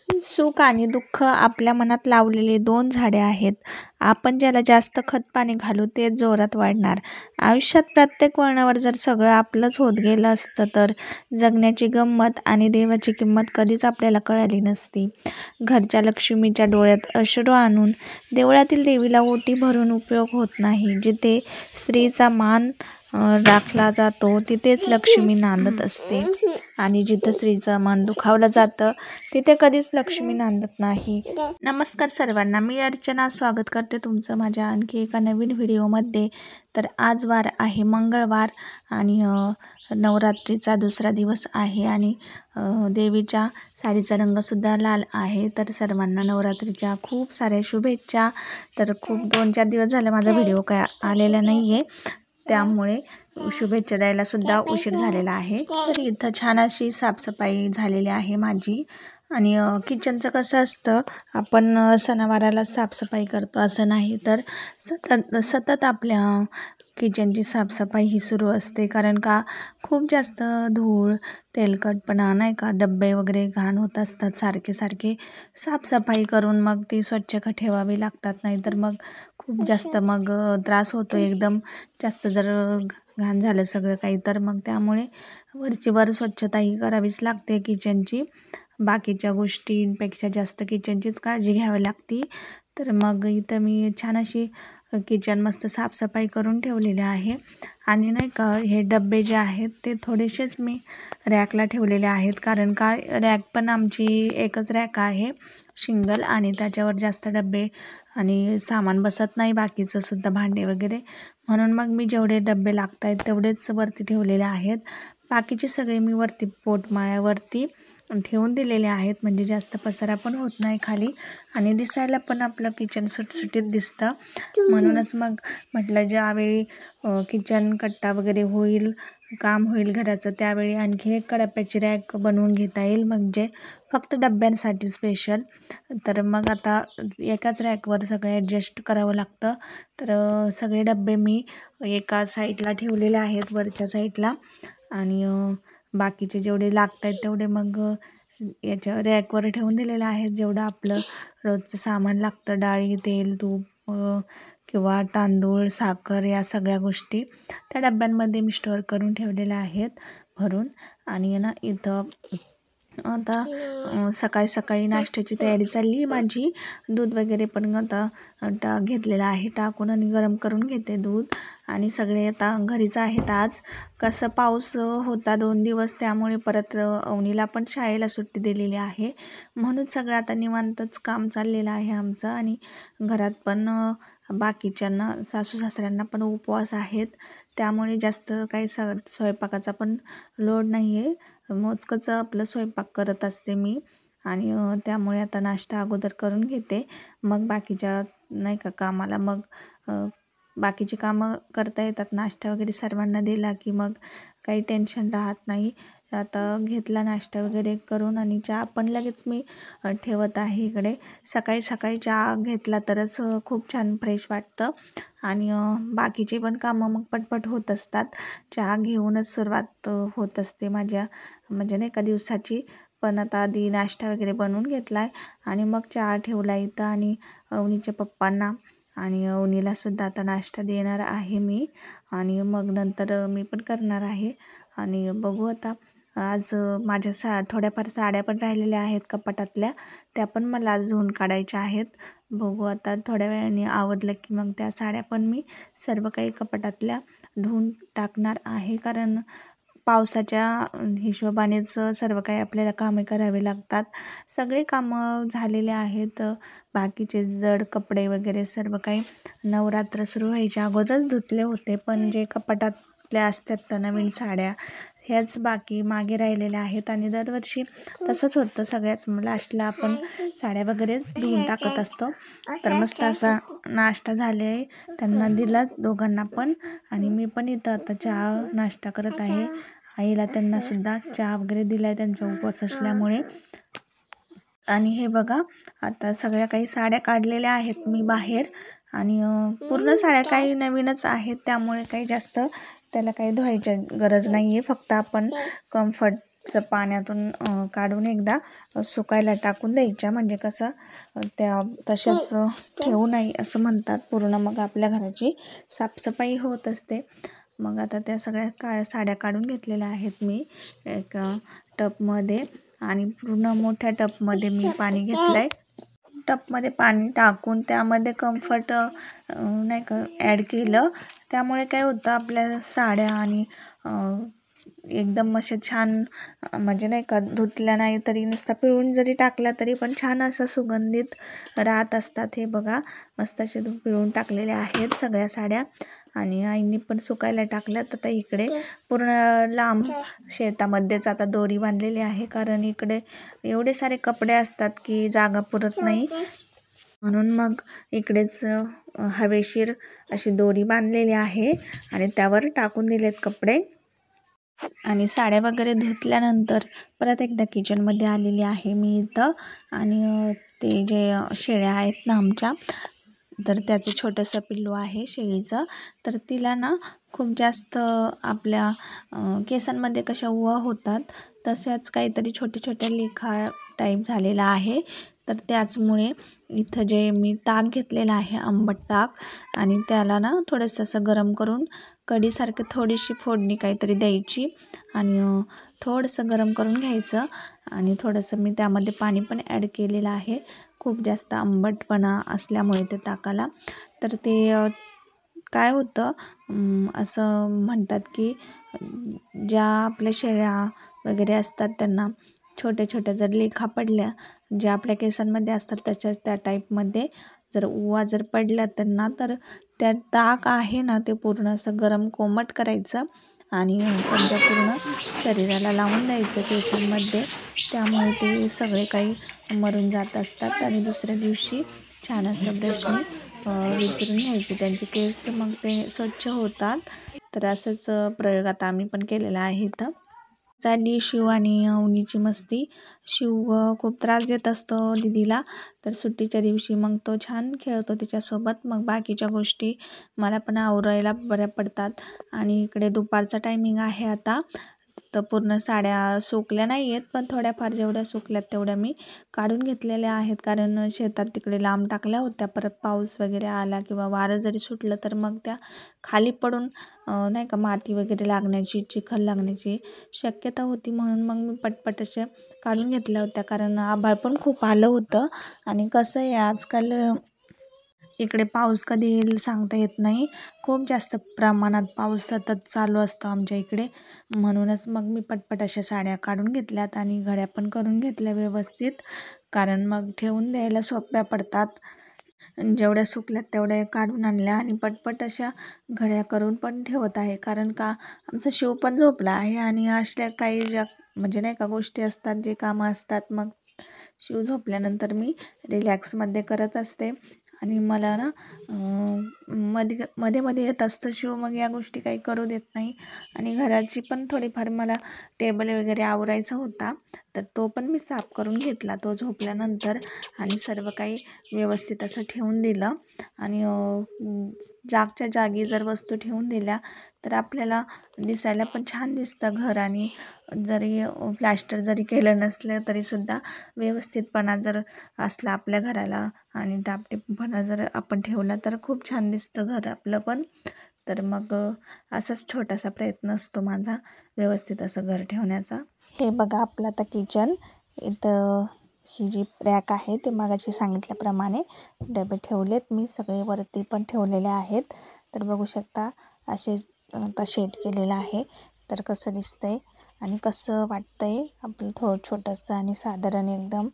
सुख आणि दुःख आपल्या मनात लावलेले दोन झाडे आहेत. आपण ज्याला जास्त खतपाणी घालू ते जोरात वाढणार. आयुष्यात प्रत्येक वळणावर जर सगळं आपलंच होत गेलं असतं तर जगण्याची गंमत आणि देवाची किंमत कधीच आपल्याला कळाली नसती. घरच्या लक्ष्मीच्या डोळ्यात अश्रू आणून देवळातील देवीला ओटी भरून उपयोग होत नाही. जिथे स्त्रीचा मान राखला जातो तिथेच लक्ष्मी नांदत असते आणि जिथं स्त्रीचं मन दुखावलं जातं तिथे कधीच लक्ष्मी नांदत नाही. नमस्कार सर्वांना, मी अर्चना. स्वागत करते तुमचं माझ्या आणखी एका नवीन व्हिडिओमध्ये. तर आज वार आहे मंगळवार आणि नवरात्रीचा दुसरा दिवस आहे आणि देवीच्या साडीचा रंगसुद्धा लाल आहे. तर सर्वांना नवरात्रीच्या खूप साऱ्या शुभेच्छा. तर खूप 2-4 दिवस झाले माझा व्हिडिओ काय आलेला नाही आहे, त्यामुळे शुभेच्छा द्यायला सुद्धा उशीर झालेला आहे. तर इथं छान अशी साफसफाई झालेली आहे माझी. आणि किचनचं कसं असतं, आपण सणावाराला साफसफाई करतो असं नाही, तर सतत आपल्या किचनची साफसफाई ही सुरू असते. कारण का खूप जास्त धूळ तेलकटपणा नाही का, डब्बे वगैरे घाण होत असतात. सारखे साफसफाई करून मग ती स्वच्छ ठेवावी लागतात. नाही तर मग खूप जास्त मग त्रास होतो. एकदम जास्त जर घाण झालं सगळं काही तर मग त्यामुळे वरची वर स्वच्छता ही करावीच लागते किचनची. बाकीच्या गोष्टींपेक्षा जास्त किचनचीच काळजी घ्यावी लागते. तर मग इथं मी छान अशी किचन मस्त साफसफाई करून ठेवलेले आहे. आणि नाही का हे डब्बे जे आहेत ते थोडेसेच मी रॅकला ठेवलेले आहेत. कारण का रॅक पण आमची एकच रॅक आहे सिंगल, आणि त्याच्यावर जास्त डब्बे आणि सामान बसत नाही, बाकीचं सुद्धा भांडे वगैरे. म्हणून मग मी जेवढे डब्बे लागत आहेत तेवढेच वरती ठेवलेले आहेत. बाकीचे सगळे मी वरती पोटमाळ्यावरती ठेवून दिलेले आहेत, म्हणजे जास्त पसारा पण होत नाही खाली आणि दिसायला पण आपलं किचन सुटसुटीत दिसतं. म्हणूनच मग म्हटलं ज्यावेळी किचन कट्टा वगैरे होईल, काम होईल घराचं, त्यावेळी आणखी एक कडाप्याची रॅक बनवून घेता येईल, म्हणजे फक्त डब्यांसाठी स्पेशल. तर मग आता एकाच रॅकवर सगळं ॲडजस्ट करावं लागतं. तर सगळे डब्बे मी एका साईडला ठेवलेले आहेत, वरच्या साईडला. आणि बाकीचे जेवढे लागत आहेत तेवढे मग याच्या रॅकवर ठेवून दिलेलं आहे. जेवढं आपलं रोजचं सामान लागतं, डाळी, तेल, तूप किंवा तांदूळ, साखर, या सगळ्या गोष्टी त्या डब्यांमध्ये मी स्टोअर करून ठेवलेल्या आहेत भरून. आणि ना इथं आता सकाळी नाश्त्याची तयारी चालली आहे माझी. दूध वगैरे पण आता घेतलेलं आहे टाकून आणि गरम करून घेते दूध. आणि सगळे आता घरीच आहेत. आज कसं पाऊस होता 2 दिवस, त्यामुळे परत अवनीला पण शाळेला सुट्टी दिलेली आहे. म्हणून सगळं आता निवांतच काम चाललेलं आहे आमचं. आणि घरात पण बाकीच्यांना सासू सासऱ्यांना पण उपवास आहेत, त्यामुळे जास्त काही स्वयंपाकाचा पण लोड नाही आहे. मोजकंच आपलं स्वयंपाक करत असते मी. आणि त्यामुळे आता नाश्ता अगोदर करून घेते, मग बाकीच्या नाही का कामाला मग बाकीची कामं करता येतात. नाश्ता वगैरे सर्वांना दिला की मग काही टेन्शन राहत नाही. आता घेतला नाश्ता वगैरे करून आणि चहा पण लगेच मी ठेवत आहे इकडे. सकाळी चहा घेतला तरच खूप छान फ्रेश वाटतं. आणि बाकीचे पण कामं मग पटपट होत असतात. चहा घेऊनच सुरुवात होत असते माझ्या, म्हणजे नाही का दिवसाची. पण आता आधी नाश्ता वगैरे बनवून घेतला आहे आणि मग चहा ठेवला इथं. आणि अवनीच्या पप्पांना आणि अवनीला सुद्धा आता नाश्ता देणार आहे मी. आणि मग नंतर मी पण करणार आहे. आणि बघू आता आज माझ्या थोड्याफार साड्या पण राहिलेल्या आहेत कपाटातल्या, त्या पण मला आज धुवून काढायच्या आहेत. बघू आता थोड्या वेळाने आवडलं की मग त्या साड्या पण मी सर्व काही कपाटातल्या धुवून टाकणार आहे. कारण पावसाच्या हिशोबानेच सर्व काही आपल्याला कामे करावे लागतात. सगळे कामं झालेले आहेत. बाकीचे जड कपडे वगैरे सर्व काही नवरात्र सुरू व्हायच्या अगोदरच धुतले होते, पण जे कपाटातल्या असतात तर नवीन साड्या ह्याच बाकी मागे राहिलेल्या आहेत. आणि दरवर्षी तसंच होतं, सगळ्यात लास्टला आपण साड्या वगैरेच धुवून टाकत असतो. तर मस्त असा नाश्ता झाले, त्यांना दिला दोघांना पण. आणि मी पण इथं आता चहा नाश्ता करत आहे. आईला त्यांना सुद्धा चहा वगैरे दिला आहे त्यांचा उपवास असल्यामुळे. आणि हे बघा आता सगळ्या काही साड्या काढलेल्या आहेत मी बाहेर. आणि पूर्ण साड्या काही नवीनच आहेत, त्यामुळे काही जास्त त्याला काही धुवायची गरज नाही आहे. फक्त आपण कम्फर्ट असं पाण्यातून काढून एकदा सुकायला टाकून द्यायच्या, म्हणजे कसं त्या तशाच ठेवू नये असं म्हणतात. पूर्ण मग आपल्या घराची साफसफाई होत असते. मग आता त्या सगळ्या साड्या काढून घेतलेल्या आहेत मी एक टबमध्ये, आणि पूर्ण मोठ्या टबमध्ये मी पाणी घेतलं आहे. टबमध्ये पाणी टाकून त्यामध्ये कम्फर्ट नाही का ॲड केलं. त्यामुळे काय होतं, आपल्या साड्या आणि एकदम असे छान, म्हणजे नाही का धुतल्या नाही तरी नुसता पिळून जरी टाकला तरी पण छान असं सुगंधित राहत असतात. हे बघा, मस्त असे पिळून टाकलेले आहेत सगळ्या साड्या, आणि आईंनी पण सुकायला टाकल्यात. आता इकडे पूर्ण लांब शेतामध्येच आता दोरी बांधलेली आहे, कारण इकडे एवढे सारे कपडे असतात की जागा पुरत नाही. म्हणून मग इकडेच हवेशीर अशी दोरी बांधलेली आहे आणि त्यावर टाकून दिलेत कपडे. आणि साड्या वगैरे धुतल्यानंतर परत एकदा किचनमध्ये आलेली आहे मी इथं. आणि ते जे शेळ्या आहेत ना आमच्या, तर त्याचं छोटंसं पिल्लू आहे शेळीचं. तर तिला ना खूप जास्त आपल्या केसांमध्ये कशा उवा होतात, तशाच काहीतरी छोटे छोटे लेखा टाईप झालेला आहे. तर त्याचमुळे इथं जे मी ताक घेतलेलं आहे, आंबट ताक, आणि त्याला ना थोडंसं असं गरम करून कढीसारखं थोडीशी फोडणी काहीतरी द्यायची, आणि थोडंसं गरम करून घ्यायचं. आणि थोडंसं मी त्यामध्ये पाणी पण ॲड केलेलं आहे, खूप जास्त आंबटपणा असल्यामुळे ते ताकाला. तर ते काय होतं, असं म्हणतात की ज्या आपल्या शेळ्या वगैरे असतात त्यांना छोट्या छोट्या जर लेखा पडल्या, ज्या आपल्या केसांमध्ये असतात तशाच त्या टाईपमध्ये जर उवा जर पडल्या त्यांना, तर त्या ताक आहे ना ते पूर्ण असं गरम कोमट करायचं आणि त्यांच्या पूर्ण शरीराला लावून द्यायचं केसांमध्ये. त्यामुळे ते सगळे काही मरून जात असतात, आणि दुसऱ्या दिवशी छान असं ब्रशने विचरून घ्यायचे त्यांचे केस, मग ते स्वच्छ होतात. तर असंच प्रयोग आता आम्ही पण केलेला आहे इथं. चालली शिव आणि उनीची मस्ती. शिव खूप त्रास देत असतो दीदीला, तर सुट्टीच्या दिवशी मग तो छान खेळतो तिच्यासोबत. मग बाकीच्या गोष्टी मला पण आवरायला बऱ्या पडतात. आणि इकडे दुपारचा टायमिंग आहे आता. तर पूर्ण साड्या सुकल्या नाही आहेत, पण थोड्याफार जेवढ्या सुकल्यात तेवढ्या मी काढून घेतलेल्या आहेत, कारण शेतात तिकडे लांब टाकल्या होत्या. परत पाऊस वगैरे आला किंवा वारं जरी सुटलं तर मग त्या खाली पडून नाही का माती वगैरे लागण्याची, चिखल लागण्याची शक्यता होती. म्हणून मग मी पटपट अशा काढून घेतल्या होत्या, कारण आभाळ पण खूप आलं होतं. आणि कसं आहे आजकाल इकडे पाऊस कधी येईल सांगता येत नाही. खूप जास्त प्रमाणात पाऊस सतत चालू असतो आमच्या इकडे. म्हणूनच मग मी पटपट अशा साड्या काढून घेतल्यात आणि घड्या पण करून घेतल्या व्यवस्थित, कारण मग ठेवून द्यायला सोप्या पडतात. जेवढ्या सुकल्यात तेवढ्या काढून आणल्या आणि पटपट अशा घड्या करून पण ठेवत आहे, कारण का आमचा शिव पण झोपला आहे. आणि अशा काही ज्या म्हणजे नाही का गोष्टी असतात, जे कामं असतात, मग शिव झोपल्यानंतर मी रिलॅक्समध्ये करत असते. आणि मला ना मध्ये मध्ये येत असतो शिव, मग या गोष्टी काही करू देत नाही. आणि घराची पण थोडीफार मला टेबल वगैरे आवरायचा होता, तर तो पण मी साफ करून घेतला तो झोपल्यानंतर, आणि सर्व काही व्यवस्थित असं ठेवून दिलं. आणि जागच्या जागी जर वस्तू ठेवून दिल्या तर आपल्याला दिसायला पण छान दिसतं घर. आणि जरी प्लास्टर जरी केलं नसलं तरीसुद्धा व्यवस्थितपणा जर असला आपल्या घराला, आणि टापटीपपणा जर आपण ठेवला तर खूप छान दिसतं घर आपलं पण. तर मग असाच छोटासा प्रयत्न असतो माझा व्यवस्थित असं घर ठेवण्याचा. हे बघा आपलं आता किचन. इथं ही जी रॅक आहे ते मगाशी सांगितल्याप्रमाणे डबे ठेवलेत मी, सगळे वरती पण ठेवलेले आहेत. तर बघू शकता असे आता शेड केलेलं आहे. तर कसं दिसतंय आणि कसं वाटतंय आपलं छोटंसं आणि साधारण एकदम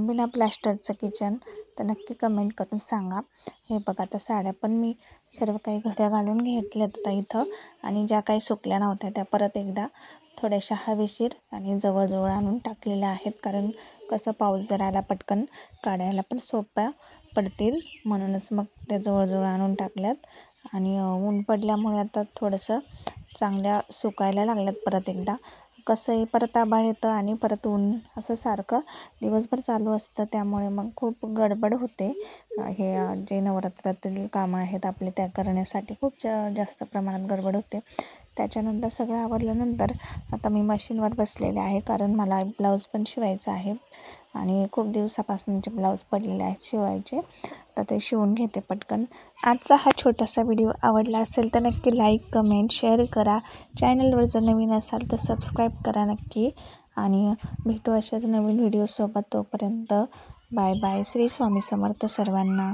बिना प्लॅस्टरचं किचन, तर नक्की कमेंट करून सांगा. हे बघा आता साड्या पण मी सर्व काही घड्या घालून घेतल्यात आता इथं, आणि ज्या काही सुकल्या नव्हत्या त्या परत एकदा थोड्याशा हवेशीर आणि जवळजवळ आणून टाकलेल्या आहेत, कारण कसं पाऊस जर आला पटकन काढायला पण सोप्या पडतील, म्हणूनच मग त्या जवळजवळ आणून टाकल्यात. आणि ऊन पडल्यामुळे आता थोडंसं चांगल्या सुकायला लागल्यात परत एकदा. कसं आहे परत आभाळ येतं आणि परत ऊन असं सारखं दिवसभर चालू असतं, त्यामुळे मग खूप गडबड होते. हे जे नवरात्रातील कामं आहेत आपले त्या करण्यासाठी खूप जास्त प्रमाणात गडबड होते. त्याच्यानंतर सगळं आवरल्यानंतर आता मी मशीनवर बसलेले आहे, कारण मला ब्लाऊज पण शिवायचं आहे आणि खूप दिवसापासूनचे ब्लाऊज पडलेले आहेत शिवायचे, तर ते शिवून घेते पटकन. आजचा हा छोटासा व्हिडिओ आवडला असेल तर नक्की लाईक, कमेंट, शेअर करा. चॅनलवर जर नवीन असाल तर सबस्क्राईब करा नक्की. आणि भेटू अशाच नवीन व्हिडिओसोबत. तोपर्यंत बाय बाय. श्री स्वामी समर्थ सर्वांना.